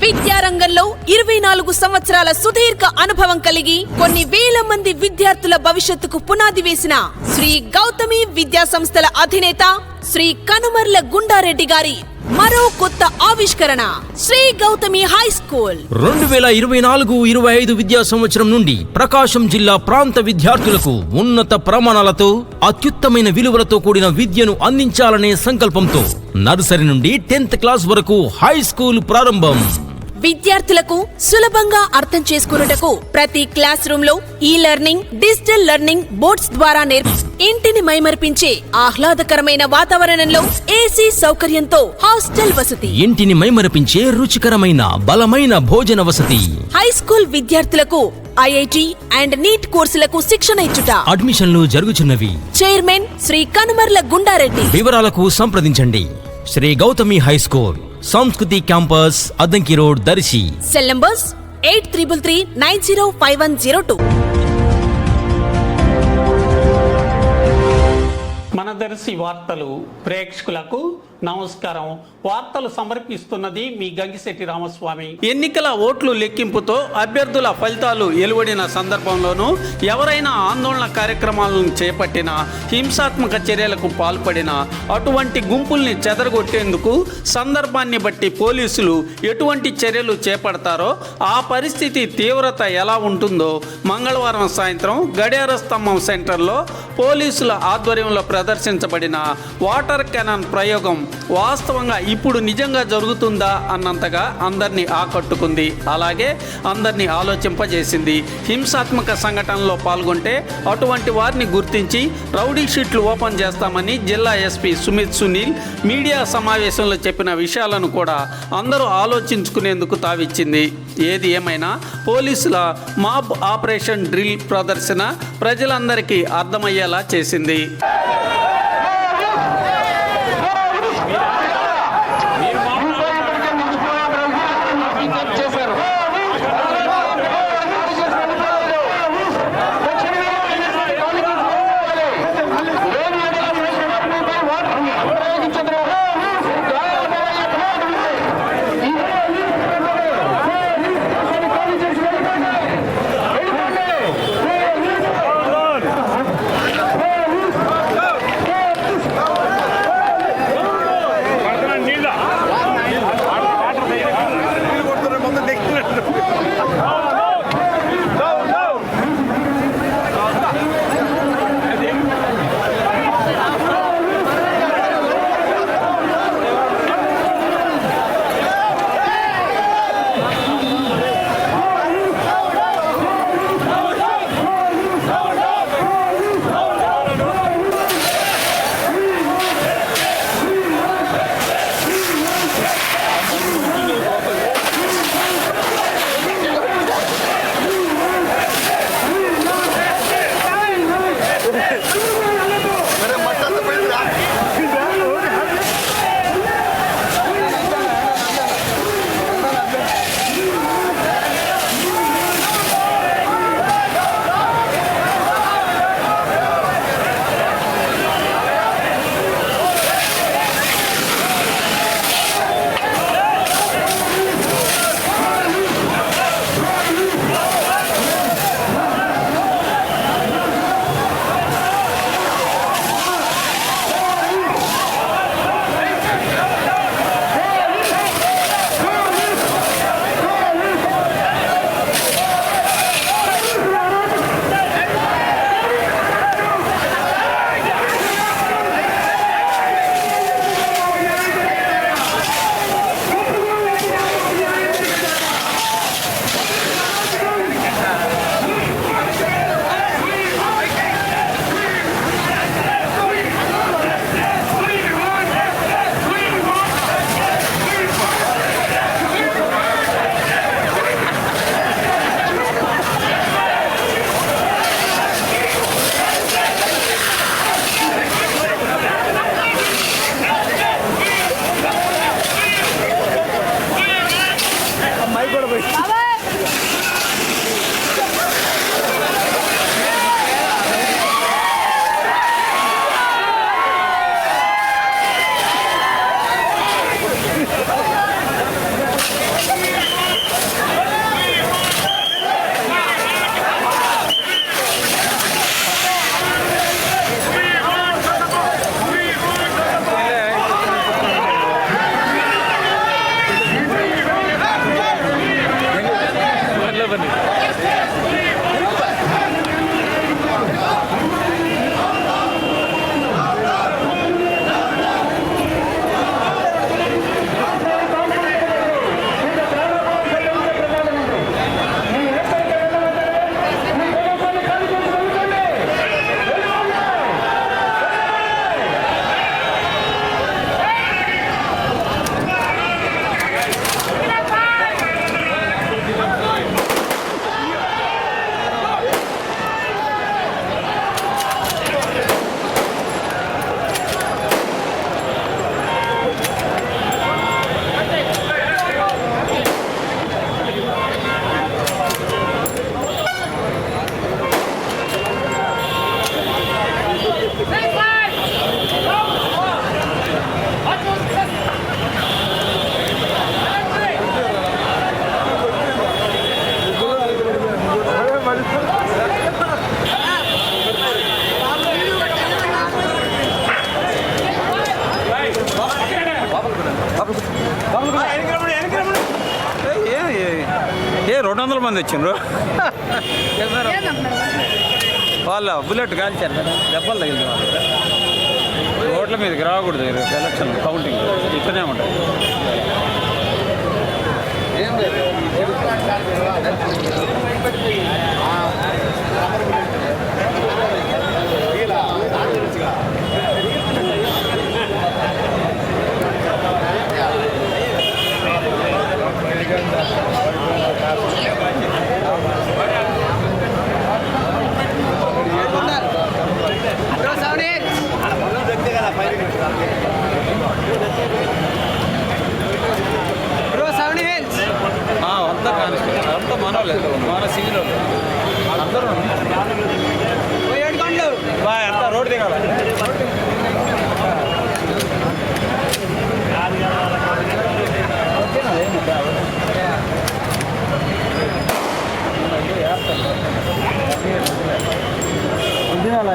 విద్యారంగంలో 24 సంవత్సరాల సుదీర్ఘ అనుభవం కలిగి కొన్ని వేల మంది విద్యార్థుల భవిష్యత్తుకు పునాది వేసిన శ్రీ గౌతమి విద్యా సంస్థల అధినేత శ్రీ కనుమర్ల గుండారెడ్డి గారి మరో కొత్త ఆవిష్కరణ శ్రీ గౌతమి హై స్కూల్ 2024-25 విద్యా సంవత్సరం నుండి ప్రకాశం జిల్లా ప్రాంత విద్యార్థులకు ఉన్నత ప్రమాణాలతో అత్యుత్తమైన విలువలతో కూడిన విద్యను అందించాలనే సంకల్పంతో నర్సరీ నుండి 10th క్లాస్ వరకు హై స్కూల్ ప్రారంభం. విద్యార్థులకు సులభంగా అర్థం చేసుకున్నటకు ప్రతి క్లాస్ రూమ్ లో ఈ లెర్నింగ్, డిజిటల్ లెర్నింగ్ బోర్డ్స్ ద్వారా ఇంటిని మైమర్పించే ఆహ్లాదకరమైన వాతావరణంలో ఏసీ సౌకర్యంతో హాస్టల్ వసతి. ఇంటిని మైమరపించే రుచికరమైన బలమైన భోజన వసతి. హై స్కూల్ విద్యార్థులకు ఐఐటి అండ్ నీట్ కోర్సులకు శిక్షణ ఇచ్చుట. అడ్మిషన్లు జరుగుచున్నవి. చైర్మన్ శ్రీ కనుమర్ల గుండారెడ్డి. వివరాలకు సంప్రదించండి. Shri Gautami high school, Sanskriti campus, Addanki road, Darsi. Cell numbers 8333905102. మన దర్శి వార్తలు ప్రేక్షకులకు నమస్కారం. వార్తలు సమర్పిస్తున్నది మీ గంగిశెట్టి రామస్వామి. ఎన్నికల ఓట్లు లెక్కింపుతో అభ్యర్థుల ఫలితాలు వెలువడిన సందర్భంలోనూ ఎవరైనా ఆందోళన కార్యక్రమాలను చేపట్టినా, హింసాత్మక చర్యలకు పాల్పడినా అటువంటి గుంపుల్ని చెదరగొట్టేందుకు సందర్భాన్ని బట్టి పోలీసులు ఎటువంటి చర్యలు చేపడతారో, ఆ పరిస్థితి తీవ్రత ఎలా ఉంటుందో మంగళవారం సాయంత్రం గడియార స్తంభం సెంటర్లో పోలీసుల ఆధ్వర్యంలో ప్రదర్శించబడిన వాటర్ కెనాన్ ప్రయోగం వాస్తవంగా ఇప్పుడు నిజంగా జరుగుతుందా అన్నంతగా అందరినీ ఆకట్టుకుంది. అలాగే అందరినీ ఆలోచింపజేసింది. హింసాత్మక సంఘటనలో పాల్గొంటే అటువంటి వారిని గుర్తించి రౌడీ షీట్లు ఓపెన్ చేస్తామని జిల్లా ఎస్పీ సుమిత్ సునీల్ మీడియా సమావేశంలో చెప్పిన విషయాలను కూడా అందరూ ఆలోచించుకునేందుకు తావిచ్చింది. ఏది ఏమైనా పోలీసుల మాబ్ ఆపరేషన్ డ్రిల్ ప్రదర్శన ప్రజలందరికీ అర్థమయ్యేలా చేసింది. 200 మంది వచ్చిండ్రు. వాళ్ళ బుల్లెట్ కాల్చారు కదా, దెబ్బలు తగిలింది వాళ్ళు. రోడ్ల మీదకి రాకూడదు ఎలక్షన్ కౌంటింగ్ ఇట్లనే ఉంటాయి. అంతా కానిస్టేబుల్, అంతా మనోలేదు, మన సివిల్ అందరూ అంతా రోడ్డు దిగాల. దిగాల